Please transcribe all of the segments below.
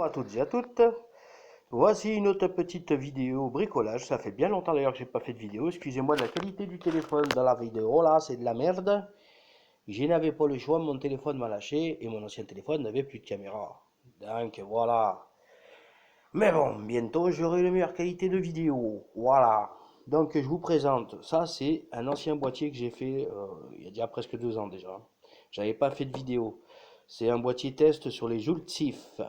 Bonjour à toutes et à toutes. Voici une autre petite vidéo bricolage. Ça fait bien longtemps d'ailleurs que j'ai pas fait de vidéo. Excusez-moi de la qualité du téléphone dans la vidéo là, c'est de la merde. Je n'avais pas le choix, mon téléphone m'a lâché et mon ancien téléphone n'avait plus de caméra. Donc voilà. Mais bon, bientôt j'aurai une meilleure qualité de vidéo. Voilà. Donc je vous présente. Ça c'est un ancien boîtier que j'ai fait il y a déjà presque 2 ans déjà. J'avais pas fait de vidéo. C'est un boîtier test sur les Jultsif.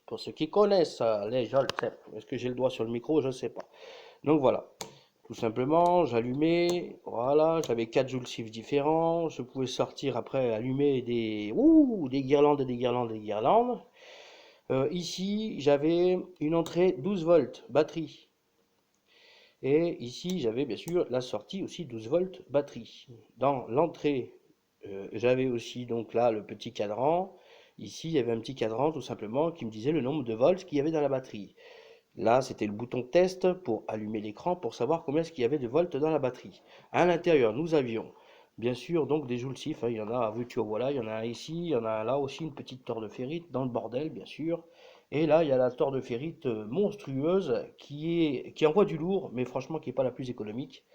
Pour ceux qui connaissent les Joltsef. Est-ce que j'ai le doigt sur le micro? Je ne sais pas. Donc voilà. Tout simplement, j'allumais, voilà, j'avais 4 Joulsif différents, je pouvais sortir après, allumer des guirlandes et des guirlandes et des guirlandes. Ici, j'avais une entrée 12 volts, batterie. Et ici, j'avais bien sûr la sortie aussi 12 volts, batterie. Dans l'entrée, j'avais aussi donc là le petit cadran. Ici, il y avait un petit cadran tout simplement qui me disait le nombre de volts qu'il y avait dans la batterie. Là, c'était le bouton test pour allumer l'écran pour savoir combien est-ce qu'il y avait de volts dans la batterie. À l'intérieur, nous avions bien sûr donc des Joulsif, il y en a à Vutio, voilà, il y en a un ici, il y en a un là aussi, une petite tor de ferrite dans le bordel, bien sûr. Et là, il y a la tor de ferrite monstrueuse qui envoie du lourd, mais franchement qui n'est pas la plus économique.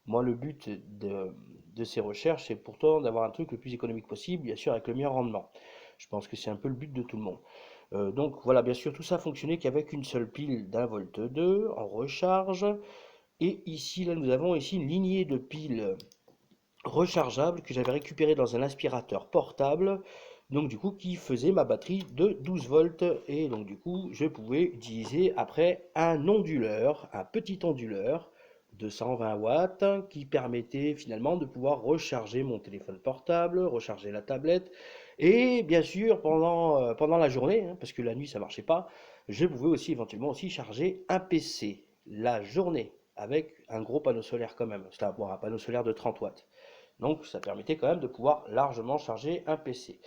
Moi, le but de ces recherches, c'est pourtant d'avoir un truc le plus économique possible, bien sûr avec le meilleur rendement. Je pense que c'est un peu le but de tout le monde. Donc voilà, bien sûr, tout ça fonctionnait qu'avec une seule pile d'1,2 V en recharge. Et ici, là, nous avons ici une lignée de piles rechargeables que j'avais récupérées dans un aspirateur portable. Donc du coup, qui faisait ma batterie de 12 volts. Et donc du coup, je pouvais utiliser après un onduleur, un petit onduleur de 120 watts qui permettait finalement de pouvoir recharger mon téléphone portable, recharger la tablette et bien sûr pendant la journée, hein, parce que la nuit ça marchait pas, je pouvais aussi éventuellement aussi charger un PC la journée avec un gros panneau solaire quand même, c'est un panneau solaire de 30 watts. Donc ça permettait quand même de pouvoir largement charger un PC.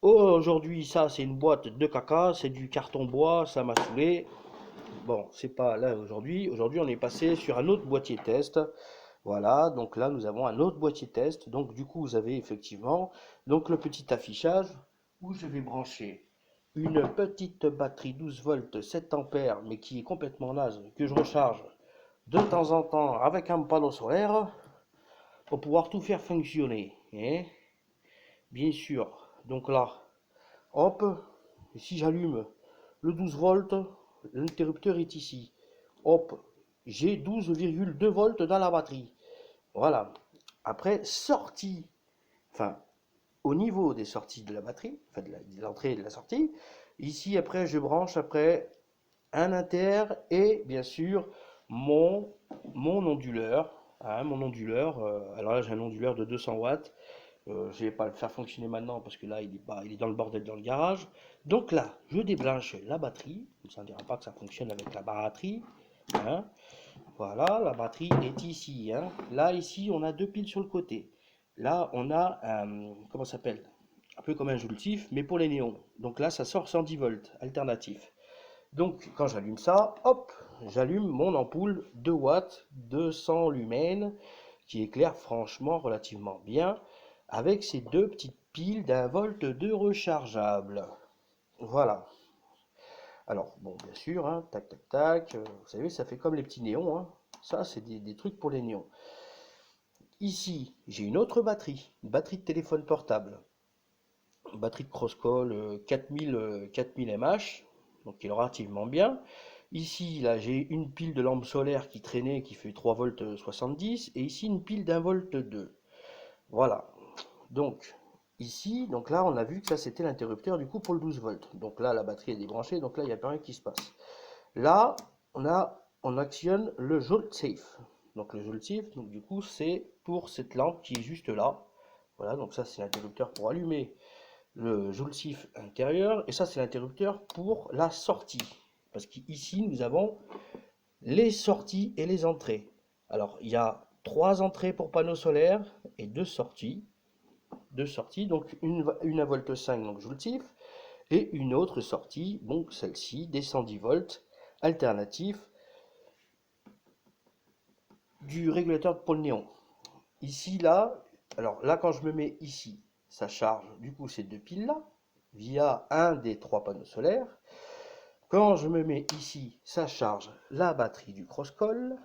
Aujourd'hui, ça c'est une boîte de caca, c'est du carton bois, ça m'a saoulé. Bon, c'est pas là aujourd'hui. Aujourd'hui, on est passé sur un autre boîtier test. Voilà, donc là, nous avons un autre boîtier test. Donc, du coup, vous avez effectivement donc le petit affichage où je vais brancher une petite batterie 12 volts 7 ampères, mais qui est complètement naze, que je recharge de temps en temps avec un panneau solaire pour pouvoir tout faire fonctionner, hein. Bien sûr. Donc là, hop, et si j'allume le 12 volts, l'interrupteur est ici. Hop, j'ai 12,2 volts dans la batterie. Voilà. Après, sortie, enfin, au niveau des sorties de la batterie, enfin de l'entrée et de la sortie, ici après, je branche après un inter et bien sûr mon, mon onduleur. Hein, mon onduleur, alors là j'ai un onduleur de 200 watts. Je vais pas le faire fonctionner maintenant parce que là il est dans le bordel dans le garage. Donc là, je débranche la batterie. Ça ne dira pas que ça fonctionne avec la batterie. Hein. Voilà, la batterie est ici. Hein. Là, ici, on a 2 piles sur le côté. Là, on a un, comment ça s'appelle? Un peu comme un Joultif, mais pour les néons. Donc là, ça sort 110 volts, alternatif. Donc, quand j'allume ça, hop, j'allume mon ampoule 2 watts, 200 lumens, qui éclaire franchement relativement bien, avec ces 2 petites piles d'1 volt de rechargeable. Voilà. Alors, bon, bien sûr, hein, tac, tac, tac, vous savez, ça fait comme les petits néons, hein. Ça, c'est des trucs pour les néons. Ici, j'ai une batterie de téléphone portable, une batterie de Crosscall 4000 mAh, donc qui est relativement bien. Ici, là, j'ai une pile de lampe solaire qui traînait, qui fait 3 volts 70, et ici une pile d'1 volt 2. Voilà. Donc, ici, donc là, on a vu que ça, c'était l'interrupteur du coup pour le 12 volts. Donc là, la batterie est débranchée, donc là, il n'y a pas rien qui se passe. Là, on actionne le Jolt Safe. Donc le Jolt Safe, donc du coup, c'est pour cette lampe qui est juste là. Voilà, donc ça, c'est l'interrupteur pour allumer le Jolt Safe intérieur. Et ça, c'est l'interrupteur pour la sortie. Parce qu'ici, nous avons les sorties et les entrées. Alors, il y a 3 entrées pour panneaux solaires et 2 sorties. Donc une à volt 5, donc Jolt Safe, et une autre sortie, donc celle-ci, des 110 volts, alternatif du régulateur de pôle néon. Ici, là, alors là, quand je me mets ici, ça charge du coup ces 2 piles-là, via un des 3 panneaux solaires. Quand je me mets ici, ça charge la batterie du Crosscall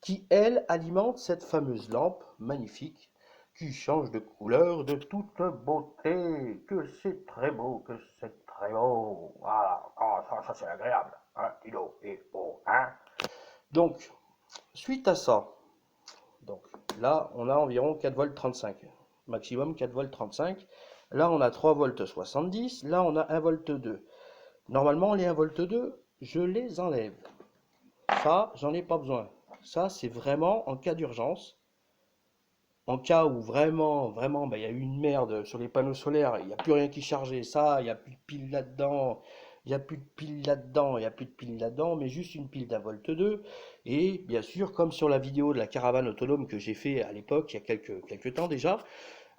qui, elle, alimente cette fameuse lampe magnifique qui change de couleur de toute beauté. Que c'est très beau, que c'est très beau. Voilà, ah, ça c'est agréable. Hein, Tilo, et beau, hein. Donc, suite à ça, donc là, on a environ 4 volts 35. Maximum 4 volts 35. Là, on a 3 volts 70. Là, on a 1 volt 2. Normalement, les 1 volt 2, je les enlève. Ça, j'en ai pas besoin. Ça, c'est vraiment en cas d'urgence. En cas où vraiment, vraiment, ben, il y a eu une merde sur les panneaux solaires, il n'y a plus rien qui chargeait, ça, il n'y a plus de pile là-dedans, il n'y a plus de pile là-dedans, il n'y a plus de pile là-dedans, mais juste une pile d'un volt 2. Et bien sûr, comme sur la vidéo de la caravane autonome que j'ai fait à l'époque, il y a quelques temps déjà,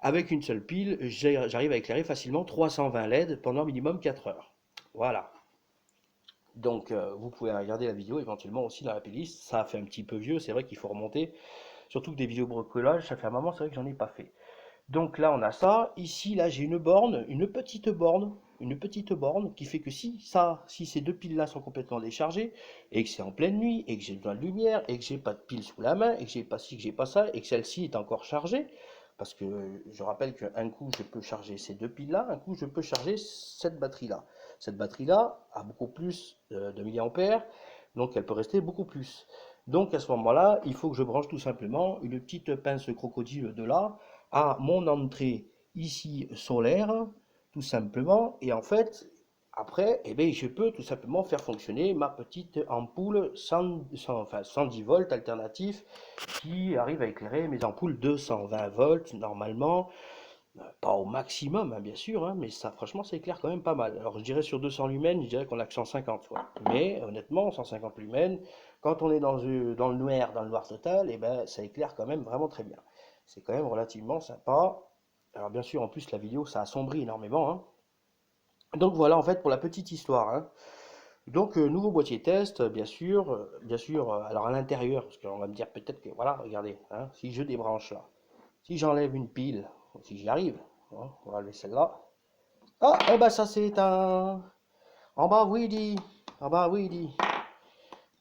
avec une seule pile, j'arrive à éclairer facilement 320 LED pendant minimum 4 heures. Voilà. Donc, vous pouvez regarder la vidéo éventuellement aussi dans la playlist. Ça a fait un petit peu vieux, c'est vrai qu'il faut remonter. Surtout que des vidéos bricolage, ça fait un moment, c'est vrai que j'en ai pas fait. Donc là, on a ça. Ici, là, j'ai une borne, une petite borne qui fait que si ces deux piles-là sont complètement déchargées, et que c'est en pleine nuit, et que j'ai besoin de lumière, et que j'ai pas de pile sous la main, et que j'ai pas ci, que j'ai pas ça, et que celle-ci est encore chargée, parce que je rappelle qu'un coup, je peux charger ces deux piles-là, un coup, je peux charger cette batterie-là. Cette batterie-là a beaucoup plus de milliampères, donc elle peut rester beaucoup plus. Donc à ce moment-là, il faut que je branche tout simplement une petite pince crocodile de là à mon entrée ici solaire, tout simplement. Et en fait, après, eh bien, je peux tout simplement faire fonctionner ma petite ampoule 110 volts alternatif qui arrive à éclairer mes ampoules 220 volts normalement. Pas au maximum, hein, bien sûr, hein, mais ça, franchement, ça éclaire quand même pas mal. Alors, je dirais sur 200 lumens, je dirais qu'on a que 150, quoi. Mais honnêtement, 150 lumens, quand on est dans le noir total, eh ben, ça éclaire quand même vraiment très bien. C'est quand même relativement sympa. Alors, bien sûr, en plus, la vidéo, ça assombrit énormément, hein. Donc, voilà, en fait, pour la petite histoire, hein. Donc, nouveau boîtier test, bien sûr, alors à l'intérieur, parce qu'on va me dire peut-être que, voilà, regardez, hein, si je débranche là, si j'enlève une pile, si j'y arrive, hein, on va enlever celle-là. Ah, eh ben ça c'est un... En bas, oui, dit. En bas, oui, dit.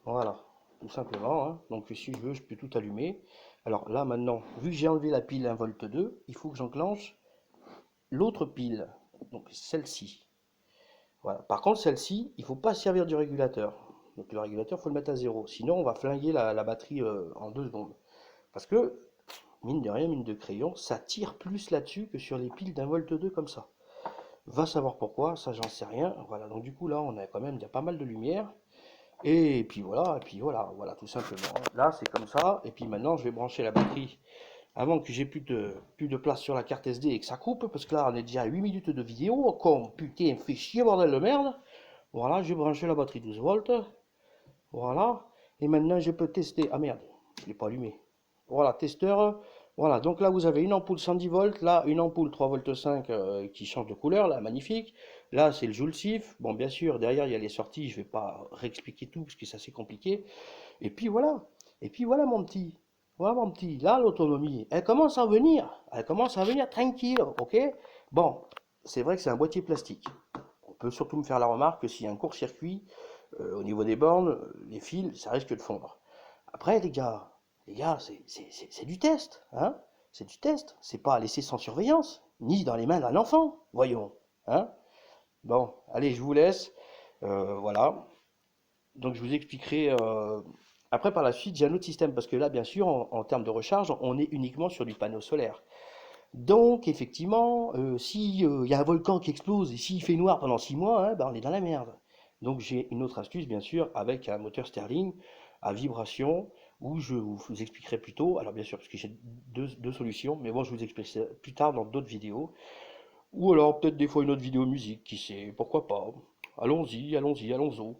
Voilà, tout simplement, hein. Donc si je veux, je peux tout allumer. Alors là, maintenant, vu que j'ai enlevé la pile 1 volt 2, il faut que j'enclenche l'autre pile. Donc celle-ci. Voilà. Par contre, celle-ci, il ne faut pas servir du régulateur. Donc le régulateur, il faut le mettre à zéro. Sinon, on va flinguer la batterie en 2 secondes. Parce que, mine de rien, mine de crayon, ça tire plus là-dessus que sur les piles d'un volt 2 comme ça. Va savoir pourquoi, ça j'en sais rien. Voilà, donc du coup là on a quand même il y a pas mal de lumière. Et puis voilà, voilà tout simplement. Là c'est comme ça. Et puis maintenant je vais brancher la batterie avant que j'ai plus de place sur la carte SD et que ça coupe. Parce que là on est déjà à 8 minutes de vidéo. Comme putain, fait chier bordel de merde. Voilà, je vais brancher la batterie 12 volts. Voilà. Et maintenant je peux tester. Ah merde, je ne l'ai pas allumé. Voilà, testeur. Voilà, donc là vous avez une ampoule 110 volts, là une ampoule 3 volts 5 qui change de couleur, là magnifique. Là c'est le Joule Sif. Bon, bien sûr, derrière il y a les sorties, je vais pas réexpliquer tout parce que c'est assez compliqué. Et puis voilà. Et puis voilà mon petit. Voilà mon petit. Là l'autonomie, elle commence à venir. Elle commence à venir tranquille, ok? Bon, c'est vrai que c'est un boîtier plastique. On peut surtout me faire la remarque que s'il y a un court-circuit au niveau des bornes, les fils, ça risque de fondre. Après, les gars, c'est du test, hein? C'est du test. C'est pas à laisser sans surveillance, ni dans les mains d'un enfant, voyons, hein? Bon, allez, je vous laisse. Voilà. Donc, je vous expliquerai. Après, par la suite, j'ai un autre système, parce que là, bien sûr, en termes de recharge, on est uniquement sur du panneau solaire. Donc, effectivement, si y a un volcan qui explose et s'il fait noir pendant 6 mois, hein, ben, on est dans la merde. Donc, j'ai une autre astuce, bien sûr, avec un moteur Sterling à vibration, où je vous expliquerai plus tôt. Alors, bien sûr, parce que j'ai deux solutions, mais bon, je vous expliquerai plus tard dans d'autres vidéos. Ou alors, peut-être des fois, une autre vidéo musique, qui sait, pourquoi pas. Allons-y, allons-y, allons-y.